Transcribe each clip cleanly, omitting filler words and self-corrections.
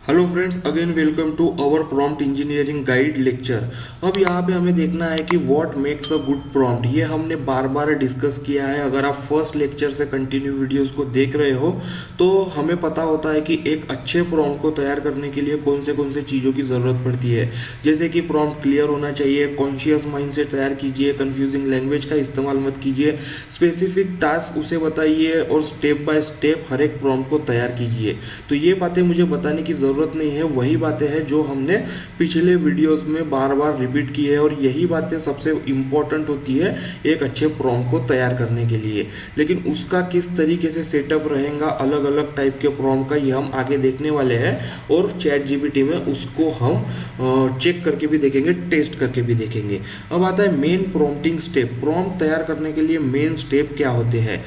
Hello friends, again welcome to our prompt engineering guide lecture. अब यहाँ पे हमें देखना है कि what makes a good prompt. ये हमने बार बार डिस्कस किया है। अगर आप फर्स्ट लेक्चर से कंटिन्यू वीडियोस को देख रहे हो तो हमें पता होता है कि एक अच्छे प्रॉम्प्ट को तैयार करने के लिए कौन से चीज़ों की ज़रूरत पड़ती है। जैसे कि प्रॉम्प्ट क्लियर होना चाहिए, कॉन्शियस माइंड से तैयार कीजिए, कन्फ्यूजिंग लैंग्वेज का इस्तेमाल मत कीजिए, स्पेसिफिक टास्क उसे बताइए और स्टेप बाय स्टेप हर एक प्रॉम्प्ट को तैयार कीजिए। तो ये बातें मुझे बताने की ज़रूरत नहीं है, वही बातें हैं जो हमने पिछले वीडियोस में बार बार रिपीट की है और यही बातें सबसे इंपॉर्टेंट होती है एक अच्छे प्रॉम्प्ट को तैयार करने के लिए। लेकिन उसका किस तरीके से सेटअप रहेगा, अलग अलग टाइप के प्रॉम्प्ट का, ये हम आगे देखने वाले हैं और चैट जीपीटी में उसको हम चेक करके भी देखेंगे, टेस्ट करके भी देखेंगे। अब आता है मेन प्रॉम्प्टिंग स्टेप। प्रॉम्प्ट तैयार करने के लिए मेन स्टेप क्या होते हैं।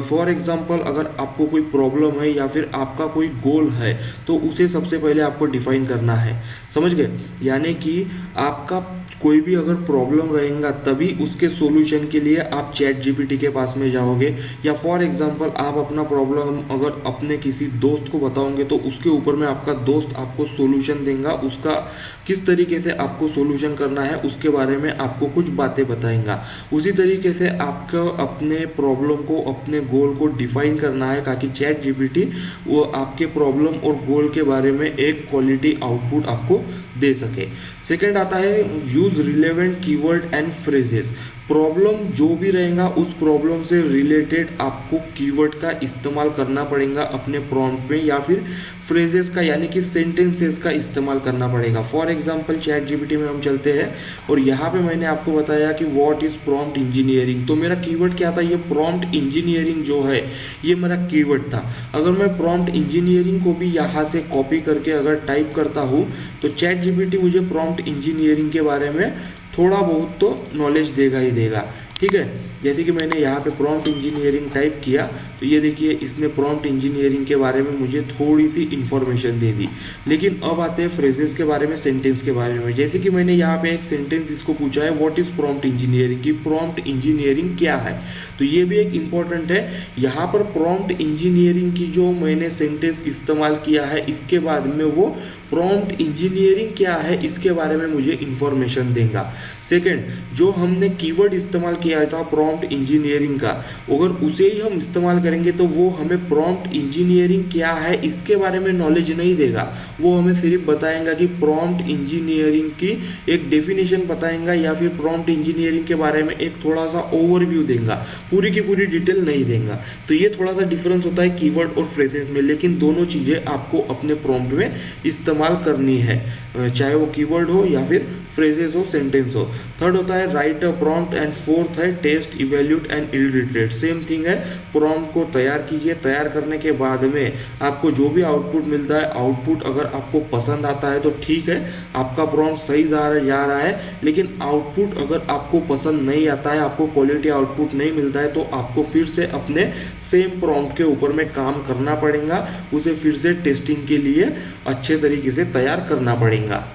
फॉर एग्जाम्पल, अगर आपको कोई प्रॉब्लम है या फिर आपका कोई गोल है तो उसे सबसे पहले आपको डिफाइन करना है। समझ गए? यानी कि आपका कोई भी अगर प्रॉब्लम रहेगा तभी उसके सॉल्यूशन के लिए आप चैट जीपीटी के पास में जाओगे। या फॉर एग्जांपल, आप अपना प्रॉब्लम अगर अपने किसी दोस्त को बताओगे तो उसके ऊपर में आपका दोस्त आपको सॉल्यूशन देगा, उसका किस तरीके से आपको सॉल्यूशन करना है उसके बारे में आपको कुछ बातें बताएगा। उसी तरीके से आपको अपने प्रॉब्लम को, अपने गोल को डिफाइन करना है ताकि चैट जीपीटी वो आपके प्रॉब्लम और गोल के बारे में एक क्वालिटी आउटपुट आपको दे सके। सेकंड आता है use relevant keyword and phrases. Problem जो भी रहेगा उस प्रॉब्लम से रिलेटेड आपको कीवर्ड का इस्तेमाल करना पड़ेगा अपने प्रॉम्प्ट में, या फिर फ्रेजेस का यानी कि सेंटेंसेस का इस्तेमाल करना पड़ेगा। फॉर एग्जांपल, चैट जीपीटी में हम चलते हैं और यहाँ पे मैंने आपको बताया कि व्हाट इज प्रॉम्प्ट इंजीनियरिंग। तो मेरा कीवर्ड क्या था? ये प्रॉम्प्ट इंजीनियरिंग जो है ये मेरा कीवर्ड था। अगर मैं प्रॉम्प्ट इंजीनियरिंग को भी यहाँ से कॉपी करके अगर टाइप करता हूँ तो चैट जीपीटी मुझे प्रॉम्प्ट इंजीनियरिंग के बारे में थोड़ा बहुत तो नॉलेज देगा ही देगा। ठीक है, जैसे कि मैंने यहाँ पे प्रॉम्प्ट इंजीनियरिंग टाइप किया तो ये देखिए इसने प्रॉम्प्ट इंजीनियरिंग के बारे में मुझे थोड़ी सी इन्फॉर्मेशन दे दी। लेकिन अब आते हैं फ्रेजेस के बारे में, सेंटेंस के बारे में। जैसे कि मैंने यहाँ पे एक सेंटेंस इसको पूछा है व्हाट इज प्रॉम्प्ट इंजीनियरिंग, की प्रॉम्प्ट इंजीनियरिंग क्या है। तो ये भी एक इम्पॉर्टेंट है। यहाँ पर प्रॉम्प्ट इंजीनियरिंग की जो मैंने सेंटेंस इस्तेमाल किया है इसके बाद में वो प्रॉम्प्ट इंजीनियरिंग क्या है इसके बारे में मुझे इन्फॉर्मेशन देगा। सेकेंड, जो हमने कीवर्ड इस्तेमाल किया था प्रॉम्प्ट इंजीनियरिंग का, अगर उसे ही हम इस्तेमाल करेंगे तो वो हमें प्रॉम्प्ट इंजीनियरिंग क्या है इसके बारे में नॉलेज नहीं देगा। वो हमें सिर्फ बताएगा कि प्रॉम्प्ट इंजीनियरिंग की एक डेफिनेशन बताएगा या फिर प्रॉम्प्ट इंजीनियरिंग के बारे में एक थोड़ा सा ओवरव्यू देगा, पूरी की पूरी डिटेल नहीं देगा। तो ये थोड़ा सा डिफरेंस होता है कीवर्ड और फ्रेजेस में, लेकिन दोनों चीज़ें आपको अपने प्रॉम्प्ट में इस्तेमाल करनी है, चाहे वो कीवर्ड हो या फिर फ्रेजेस हो, सेंटेंस हो। थर्ड होता है write a prompt and fourth है test, evaluate and illustrate. Same thing है, प्रॉम्प्ट को तैयार कीजिए, तैयार करने के बाद में आपको जो भी आउटपुट मिलता है, आउटपुट अगर आपको पसंद आता है तो ठीक है, आपका प्रॉम्प्ट सही जा रहा है। लेकिन आउटपुट अगर आपको पसंद नहीं आता है, आपको क्वालिटी आउटपुट नहीं मिलता है तो आपको फिर से अपने सेम प्रॉम्प्ट के ऊपर में काम करना पड़ेगा, उसे फिर से टेस्टिंग के लिए अच्छे तरीके से तैयार करना पड़ेगा।